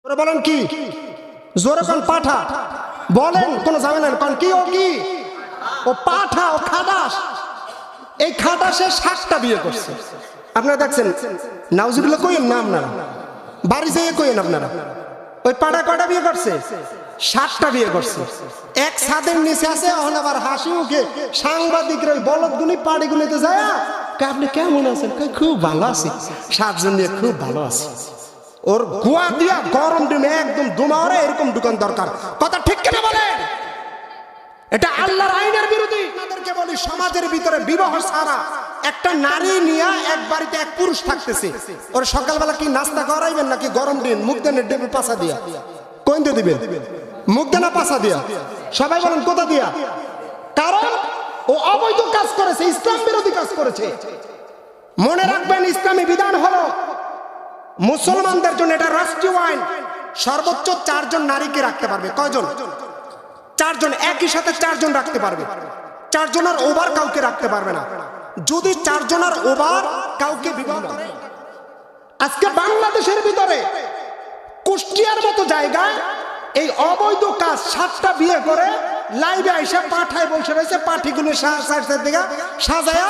জোরে বলেন কি? জোরে কোন পাঠা বলেন, কোন ঝামেলা নেই। কোন কি? ও কি? ও পাঠা, ও খাদাস। এই খাদাসে 7টা বিয়ে করছে। আপনারা দেখছেন, নাউজুবিল্লাহ কইেন না আপনারা, বাড়ি যেয়ে কইেন আপনারা। ওই পাঠা কয়টা বিয়ে করছে? 7টা বিয়ে করছে। এক ছাদের নিচে আছে, এখন আবার হাসি মুখে সাংবাদিকরা ওই বলদগুনি পাড়িগুলিতে যায়, আপনি কেমন আছেন? খুব ভালো আছি, 7 জন দিয়ে খুব ভালো আছি। ওর গুয়া দিয়া গরম ডিমে একদম দুমারে এরকম দোকান দরকার। কথা ঠিক কিনা বলেন? এটা আল্লাহর আইনের বিরোধী। আপনাদেরকে বলি, সমাজের ভিতরে বিবাহ ছাড়া একটা নারী নিয়ে এক বাড়িতে এক পুরুষ থাকতেছে, ওর সকালবেলা কি নাস্তা করাইবেন নাকি গরম ডিম মুখ দেন ডিমের পাশা দিয়া? কোন দিয়ে দিবেন? মুখ দেনা পাশা দিয়া? সবাই বলেন কোথা দিয়া? কারণ ও অবৈধ কাজ করেছে, ইসলাম বিরোধী কাজ করেছে। মনে রাখবেন, ইসলামী বিধান হলো মুসলমানদের জন্য এটা রাষ্ট্রীয় আইন, সর্বোচ্চ 4 জন নারীকে রাখতে পারবে। কয়জন? 4 জন। একই সাথে 4 জন রাখতে পারবে। 4 জনের ওভার কাউকে রাখতে পারবে না। যদি 4 জনের ওভার কাউকে বিবাহ করে, আজকে বাংলাদেশের ভিতরে কুষ্টিয়ার মতো জায়গায় এই অবৈধ কাজ 7টা বিয়ে করে লাইভে আইসা পাঠায় বসে রয়েছে, পাঠিগুলো দিকে সাজায়া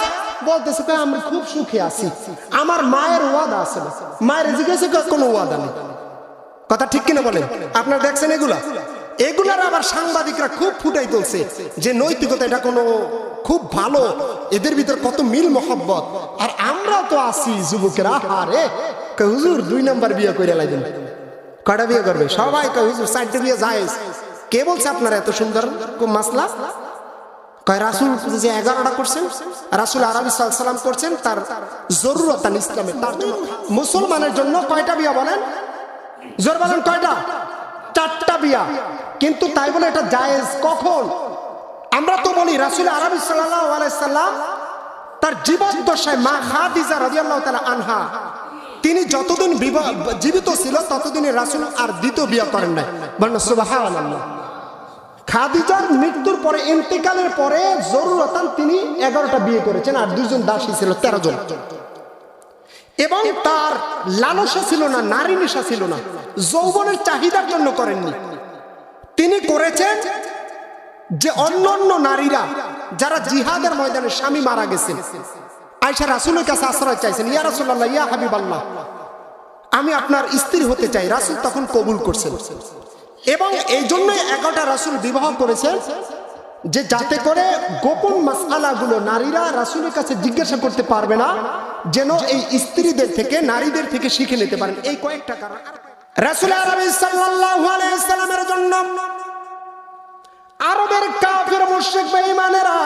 বলতেছে আমি খুব সুখে আছি, আমার মায়ের ওয়াদা আছে না। মায়ের জিজ্ঞেসে কোনো ওয়াদা নেই। কথা ঠিক কিনা বলেন? আপনারা দেখছেন এগুলার আবার সাংবাদিকরা খুব ফুটাই তুলছে যে নৈতিকতা, এটা কোনো খুব ভালো, এদের ভিতর কত মিল মহব্বত। আর আমরা তো আছি যুবকেরা, আরে হুজুর 2 নাম্বার বিয়ে করে লাইবেন। কয়টা বিয়ে করবে? সবাই হুজুর 4টে বিয়ে জায়েজ। কে বলছে আপনারা এত সুন্দর মাসলা? কয় রাসূল যে 11টা করছেন, রাসূল আরবি সাল্লাল্লাহু আলাইহি সাল্লাম করছেন, তার জরুরত ইসলামে, তার জন্য মুসলমানের জন্য কয়টা বিয়ে বলেন? জোর বলেন কয়টা? 4টা বিয়া। কিন্তু তাই বলে এটা জায়েজ কখন? আমরা তো বলি রাসূল আরবি সাল্লাল্লাহু আলাইহি সাল্লাম তার জীবদ্দশায় মা খাদিজা রাদিয়াল্লাহু তাআলা আনহা, তিনি যতদিন জীবিত ছিল ততদিনে রাসূল আর দ্বিতীয় বিয়ে করেন নাই। বলেন সুবহানাল্লাহ। খাদিজার মৃত্যুর পরে, ইন্তেকালের পরে জরুরতান তিনি 11টা বিয়ে করেছেন, আর 2 জন দাসী ছিল, 13 জন। এবং তার লালসা ছিল না, নারী নেশা ছিল না, যৌবনের চাহিদার জন্য করেননি। তিনি করেছেন যে অন্যান্য নারীরা যারা জিহাদের ময়দানে স্বামী মারা গেছেন, আয়েশা রাসূলের কাছে আশ্রয় চাইছেন, ইয়া রাসূলুল্লাহ, ইয়া হাবিবাল্লাহ, আমি আপনার স্ত্রী হতে চাই। রাসূল তখন কবুল করছেন। এবং এই জন্যই 11টা রাসূল বিবাহ করেছেন, যে যাতে করে গোপন মাসআলাগুলো নারীরা রাসূলের কাছে জিজ্ঞাসা করতে পারবে না, যেন এই স্ত্রীদের থেকে, নারীদের থেকে শিখে নিতে পারেন। এই কয়েকটা কারণ রাসূল আরবি সাল্লাল্লাহু আলাইহি সাল্লামের জন্য আরবের কাফির মুশরিক বেঈমানেরা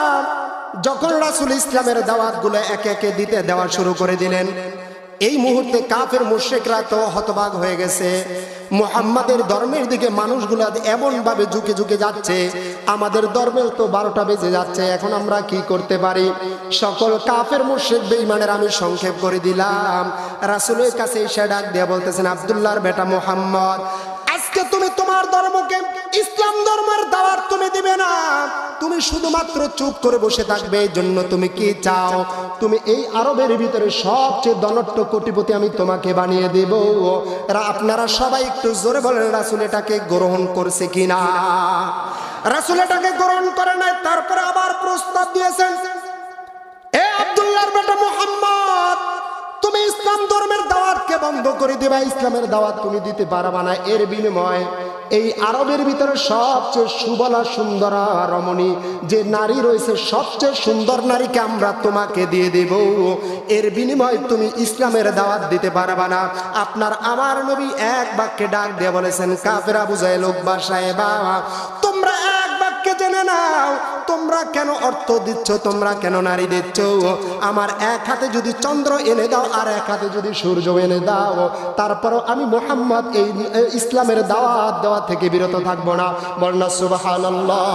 যখন রাসূল ইসলামের দাওয়াতগুলো একে একে দিতে দেওয়া শুরু করে দিলেন, এই মুহূর্তে কাফের মুশরিকরা তো হতবাক হয়ে গেছে। মুহাম্মাদের ধর্মের দিকে মানুষগুলো এমন ভাবে ঝুঁকে ঝুঁকে যাচ্ছে, আমাদের ধর্মের তো 12টা বেজে যাচ্ছে, এখন আমরা কি করতে পারি? সকল কাফের মুশরিক বেঈমানের আমি সংক্ষেপ করে দিলাম। রাসূলের কাছে এসে ডাক দিয়ে বলতেছেন, আব্দুল্লাহর বেটা মুহাম্মদ, আজকে তুমি তোমার ধর্মকে, ইসলাম ধর্মের দাওয়াত তুমি দিবে না, তুমি শুধুমাত্র চুপ করে বসে থাকবে। এই জন্য তুমি কি চাও? তুমি এই আরবের ভিতরে সবচেয়ে ধনট্ট কোটিপতি আমি তোমাকে বানিয়ে দেব। আপনারা সবাই একটু জোরে বলেন, রাসূল এটাকে গ্রহণ করছে কিনা? রাসূল এটাকে গ্রহণ করে নাই। তারপরে আবার প্রস্তাব দিয়েছেন, এ আব্দুল্লাহর বেটা মুহাম্মদ, তুমি ইসলাম ধর্মের দাওয়াতকে বন্ধ করে দিবা, ইসলামের দাওয়াত তুমি দিতে পারবা না। এর বিনিময়ে এই আরবের ভিতরে সবচেয়ে সুবলা সুন্দরা রমণী যে নারী রয়েছে, সবচেয়ে সুন্দর নারীকে আমরা তোমাকে দিয়ে দেব। এর বিনিময়ে তুমি ইসলামের দাওয়াত দিতে পারবা না। আপনার আমার নবী এক বাক্যে ডাক দিয়ে বলেছেন, কাফের আবু জাহেল, উকবা, সাহেবা, তোমরা এক বাক্যে জেনে নাও, তোমরা কেন অর্থ দিচ্ছ, তোমরা কেন নারী দিচ্ছ? আমার এক হাতে যদি চন্দ্র এনে দাও, আর এক হাতে যদি সূর্য এনে দাও, তারপরও আমি মুহাম্মদ এই ইসলামের দাওয়াত দেওয়া থেকে বিরত থাকবো না। বলনা সুবহানাল্লাহ।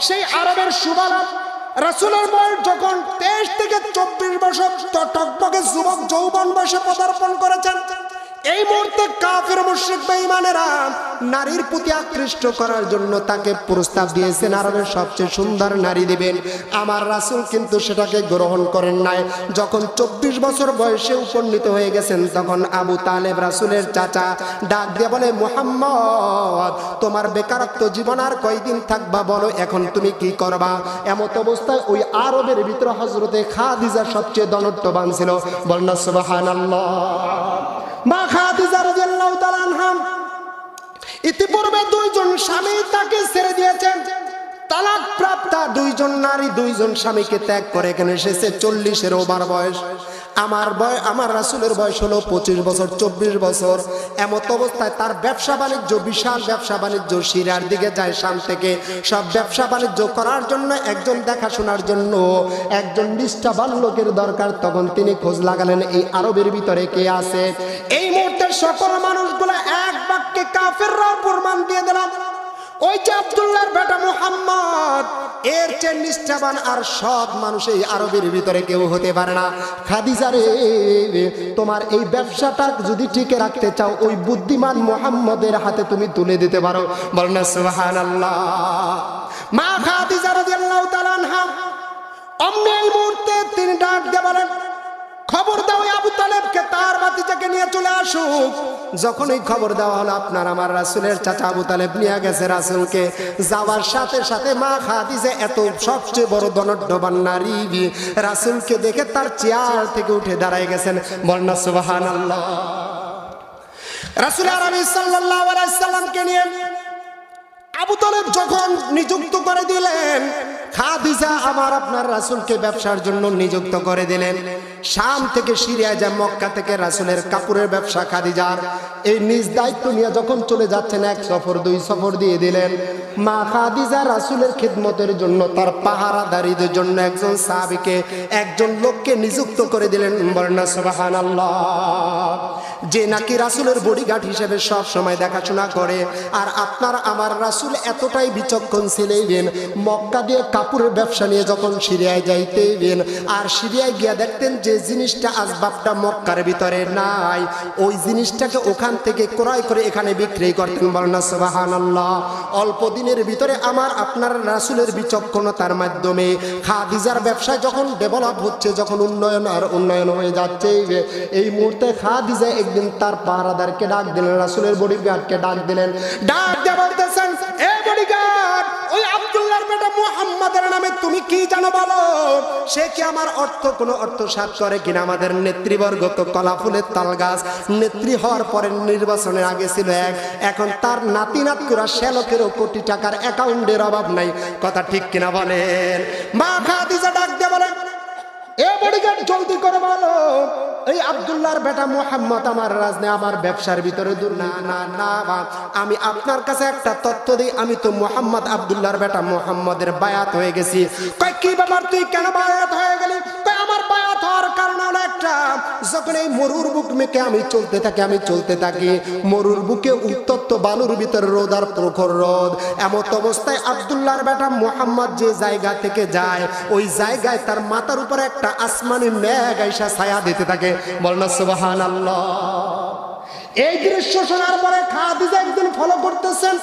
সেই আরবের সুবালা রাসূলের বয়স যখন 23 থেকে 24 বছর, টকটকে যুবক যৌবন বয়সে পদার্পণ করেছেন, এই মুহূর্তে কাফের মুশরিক বেঈমানেরা নারীর প্রতি আকৃষ্ট করার জন্য তাকে প্রস্তাব দিয়েছেন আরবের সবচেয়ে সুন্দর নারী দিবেন। আমার রাসূল কিন্তু সেটাকে গ্রহণ করেন নাই। যখন 24 বছর বয়সে উপনীত হয়ে গেছেন তখন আবু তালেব রাসূলের চাচা ডাক দিয়ে বলে, মুহাম্মদ তোমার বেকারত্ব জীবন আর কয়দিন থাকবা বলো, এখন তুমি কি করবা? এমত অবস্থায় ওই আরবের ভিতরে হযরতে খাদিজা সবচেয়ে ধনত্ববান ছিল। বলনা সুবহানাল্লাহ। মা খাদিজা রাদিয়াল্লাহু তাআলা আনহা ইতিপূর্বে দুইজন স্বামী তাকে ছেড়ে দিয়েছেন। তালাক প্রাপ্ত দুইজন নারী দুইজন স্বামীকে ত্যাগ করে এখানে এসেছে। 40-এর ওভার বয়স। আমার রাসূলের বয়স হলো 25 বছর 24 বছর। এমত অবস্থায় তার ব্যবসা বাণিজ্য, বিশাল ব্যবসা বাণিজ্য সিরিয়ার দিকে যায়। শাম থেকে সব ব্যবসা বাণিজ্য করার জন্য একজন দেখাশোনার জন্য একজন নিষ্ঠাবান লোকের দরকার। তখন তিনি খোঁজ লাগালেন এই আরবের ভিতরে কে আছে। এই মুহূর্তে সকল মানুষগুলো এক বাক্যে কাফেররা প্রমাণ দিয়ে দিলাম, ওই যে আব্দুল্লাহর বেটা মুহাম্মদ, এর চেয়ে নিষ্ঠাবান আর সৎ মানুষ এই আরবের ভিতরে কেউ হতে পারে না। খাদিজা রে, তোমার এই ব্যবসাটা যদি টিকে রাখতে চাও ওই বুদ্ধিমান মুহাম্মদের হাতে তুমি তুলে দিতে পারো। বলেন না সুবহানাল্লাহ। মা খাদিজা রাদিয়াল্লাহু তাআলা আনহা অমনি এই মুহূর্তে তিনি ডাক দিয়ে বলেন, খবর দাও আবু তালেবকে তার ভাতিজাকে নিয়ে চলে আসুক। যখন এই খবর দেওয়া হলো আপনার আমার রাসূলের চাচা আবু তালেব নিয়ে গেছে রাসূলকে, যাওয়ার সাথে সাথে মা খাদিজা এত সবচেয়ে বড় ধনঢ্যবান নারী রাসূলকে দেখে তার চেয়ার থেকে উঠে দাঁড়ায় গেছেন। বলনা সুবহানাল্লাহ। রাসূল আরবি সাল্লাল্লাহু আলাইহি সাল্লামকে নিয়ে আবু তালেব যখন নিযুক্ত করে দিলেন, খাদিজা আমার আপনার রাসূলকে ব্যবসার জন্য নিযুক্ত করে দিলেন। শাম থেকে সিরিয়া যায়, মক্কা থেকে রাসূলের কাপড়ের ব্যবসা খাদিজার। এই নিজ দায়িত্ব নিয়ে যখন চলে যাচ্ছেন, 1 সফর 2 সফর দিয়ে দিলেন। মা খাদিজা রাসূলের খিদমতের জন্য তার পাহারাদারিদের জন্য একজন সাহাবীকে, একজন লোককে নিযুক্ত করে দিলেন। বলেন না সুবহানাল্লাহ। যে নাকি রাসূলের বডিগার্ড হিসেবে সব সময় দেখাশোনা করে। আর আপনার আমার রাসূল এতটাই বিচক্ষণ ছিলেন, মক্কা দিয়ে কাপড়ের ব্যবসা নিয়ে যখন সিরিয়ায় যাইতেন আর সিরিয়ায় গিয়া দেখতেন যে জিনিসটা আসবাবটা মক্কার ভিতরে নাই, ওই জিনিসটাকে ওখান থেকে ক্রয় করে এখানে বিক্রি করতেন। বলেন না সুবহানাল্লাহ। অল্প দিনের ভিতরে আমার আপনার রাসূলের বিচক্ষণতার মাধ্যমে খাদিজার ব্যবসা যখন ডেভেলপ হচ্ছে, যখন উন্নয়ন হয়ে যাচ্ছে, এই মুহূর্তে খাদিজা একদিন তার পাহারাদারকে ডাক দিলেন, রাসূলের বডিগার্ডকে ডাক দিলেন। ডাক দিয়ে বলতেছেন, এ বডিগার্ড, ওই আব্দুল্লাহর বেটা মুহাম্মাদের নামে তুমি কি জানো বলো? সে কি আমার কোনো অর্থ সাধ করে কিনা? আমাদের নেত্রীবর্গ তো কলা ফুলের তাল গাছ। নেত্রী হওয়ার পরে নির্বাচনের আগে ছিল এক, এখন তার নাতি নাতকুরা 16 কোটি টাকার অ্যাকাউন্টের অভাব নাই। কথা ঠিক কিনা বলেন? মা খাদিজা ডাক দিয়ে বলেন, এ বডিগার্ড জলদি করে বলো, এই আব্দুল্লাহর বেটা মুহাম্মদ আমার রাজনে আমার ব্যবসার ভিতরে না না না, আমি আপনার কাছে একটা তথ্য দিই, আমি তো মুহাম্মদ আব্দুল্লাহর বেটা মুহাম্মদের বায়াত হয়ে গেছি। কয় কি ব্যাপার, তুই কেন বায়াত হয়ে গেলি? কয় আমার বায়াত হওয়ার কারণ হলো একটা, যখন এই মরুর বুক মেকে আমি চলতে থাকি, মরুর বুকে উত্তপ্ত বালুর ভিতরে রোদ আর প্রখর রোদ। এমত অবস্থায় আব্দুল্লাহর বেটা মুহাম্মদ যে জায়গা থেকে যায়, ওই জায়গায় তার মাথার উপরে একটা আসমানি মেঘ আইসা ছায়া দিতে থাকে। বলেন না সুবহানাল্লাহ। এই দৃশ্য শোনার পরে খাদিজা একদিন ফলো করতেছেন।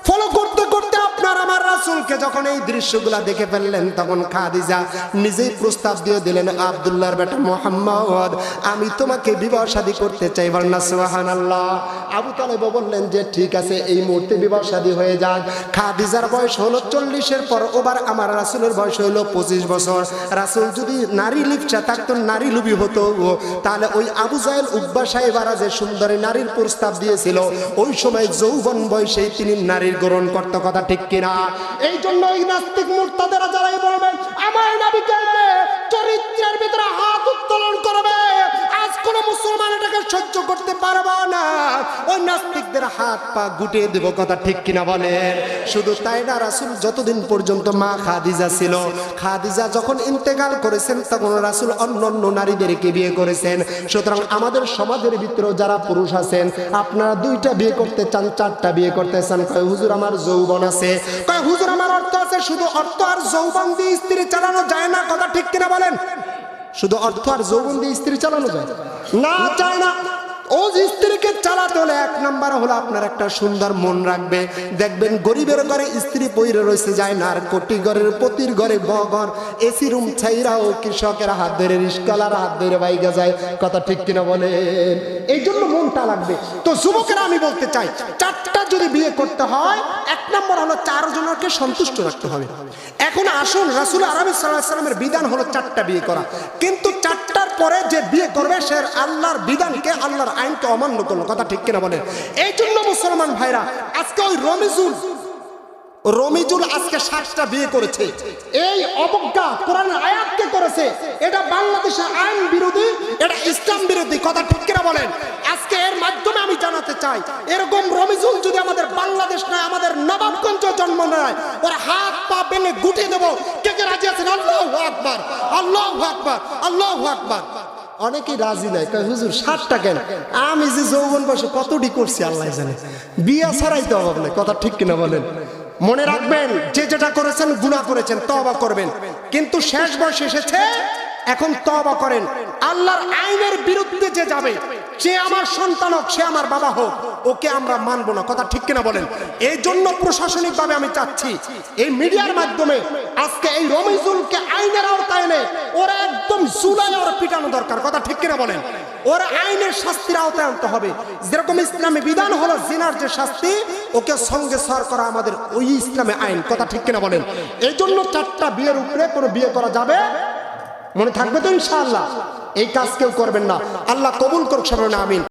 ফলো করতে করতে আপনার আমার রাসূলকে যখন এই দৃশ্যগুলা দেখে ফেললেন, তখন খাদিজা নিজেই প্রস্তাব দিয়ে দিলেন, আব্দুল্লাহর বেটা মুহাম্মদ, আমি তোমাকে বিবাহ শাদী করতে চাই। বলেন না সুবহানাল্লাহ। আবু তালেব বললেন যে ঠিক আছে, এই মুহূর্তে বিবাহ শাদী হয়ে যাক। খাদিজার বয়স হলো 40-এর পর, ওবার আমার রাসূলের বয়স হলো 25 বছর। রাসূল যদি নারী লিপ্সা থাকতো, নারী লুবি হতো, তাহলে ওই আবু জাহেল উকবা সাহেবারা যে সুন্দরী নারীর প্রস্তাব দিয়েছিল, ওই সময় যৌবন বয়সেই তিনি নারীর গ্রহণ করতে। কথা ঠিক কিনা? এই জন্য এই নাস্তিক মুরতাদেরা যারাই বলবেন আমার নবীকে চরিত্রের ভিতরে হাত উত্তোলন করবে, আজ কোন মুসলমান এটাকে সহ্য করতে পারবে না, ওই নাস্তিকদের হাত পা গুটিয়ে দেব। কথা ঠিক কিনা বলেন? শুধু তাই না, রাসূল যতদিন পর্যন্ত মা খাদিজা ছিল, খাদিজা যখন ইন্তেকাল করেছেন তখন রাসূল অন্য নারীদেরকে বিয়ে করেছেন। সুতরাং আমাদের সমাজের ভিতরে যারা পুরুষ আছেন, আপনারা 2টা বিয়ে করতে চান, 4টা বিয়ে করতে চান, কয় হুজুর আমার যৌবন আছে, কয় হুজুর আমার অর্থ আছে। শুধু অর্থ আর যৌবন দিয়ে স্ত্রী চালানো যায় না। কথা ঠিক কিনা বলেন? শুধু অর্থ আর যৌবন দিয়ে স্ত্রী চালানো যায় না, চায় না। ও স্ত্রীকে চালাতে হলে এক নাম্বার হলো আপনার একটা সুন্দর মন রাখবে। দেখবেন গরিবের ঘরে স্ত্রী পইরে রয়েছে যায় না, আর কোটি ঘরের পতির ঘরে বগর এসি রুম ছাইরাও কৃষকের হাত ধরে রিস্কালার হাত ধরে বাইগা যায়। কথা ঠিক কিনা বলেন? এই জন্য মনটা লাগবে। তো যুবকেরা আমি বলতে চাই, চারটা যদি বিয়ে করতে হয়, এক নম্বর হলো চারজনকে সন্তুষ্ট রাখতে হবে। এখন আসুন, রাসূল আরবি সাল্লাল্লাহু আলাইহি সাল্লামের বিধান হলো চারটা বিয়ে করা, কিন্তু চারটার পরে যে বিয়ে করবে সে আল্লাহর বিধানকে, আল্লাহর আইনকে অমান্য করলো। কথা ঠিক কিনা বলেন? এই জন্য মুসলমান ভাইরা আজকে ওই রমিজুল আজকে 7টা বিয়ে করেছে। এই অবজ্ঞা কোরআনের আয়াতকে করেছে, এটা বাংলাদেশের আইন বিরোধী, এটা ইসলাম বিরোধী। কথা ঠিক কিনা বলেন? আজকে এর মাধ্যমে আমি জানাতে চাই, এরকম রমিজুল যদি আমাদের বাংলাদেশ নয়, আমাদের নবাবগঞ্জ জন্ম নেয়, ওর হাত পা বেলে গুটিয়ে দেবো। কে কে রাজি আছেন? আল্লাহু আকবার, আল্লাহু আকবার, আল্লাহু আকবার। অনেকেই রাজি নাই, কয় হুজুর 7টা কেন? আমি যে যৌবন বয়সে কতটি করছি আল্লাহ জানে, বিয়া ছাড়াই তো অভাব নেই। কথা ঠিক কিনা বলেন? মনে রাখবেন, যে যেটা করেছেন গুনাহ করেছেন, তওবা করবেন, কিন্তু শেষ বয়স এসেছে, এখন তওবা করেন। আল্লাহর আইনের বিরুদ্ধে যে যাবে, সে আমার সন্তান হোক, সে আমার বাবা হোক, ওকে আমরা মানবো না। কথা ঠিক কিনা বলেন? এই জন্য প্রশাসনিক ভাবে আমি চাচ্ছি, এই মিডিয়ার মাধ্যমে আজকে এই রমিজুলকে আইনের আওতায় এনে ওরা একদম জুলাই ওর পিটানো দরকার। কথা ঠিক কিনা বলেন? ওরা আইনের শাস্তির আওতায় আনতে হবে। যেরকম ইসলামী বিধান হলো জিনার যে শাস্তি, ওকে সঙ্গে সর করা আমাদের ওই ইসলামী আইন। কথা ঠিক কিনা বলেন? এই জন্য 4টা বিয়ের উপরে কোনো বিয়ে করা যাবে, মনে থাকবে তো ইনশাআল্লাহ? এই কাজ কেউ করবেন না। আল্লাহ কবুল করুক, সবাই আমিন।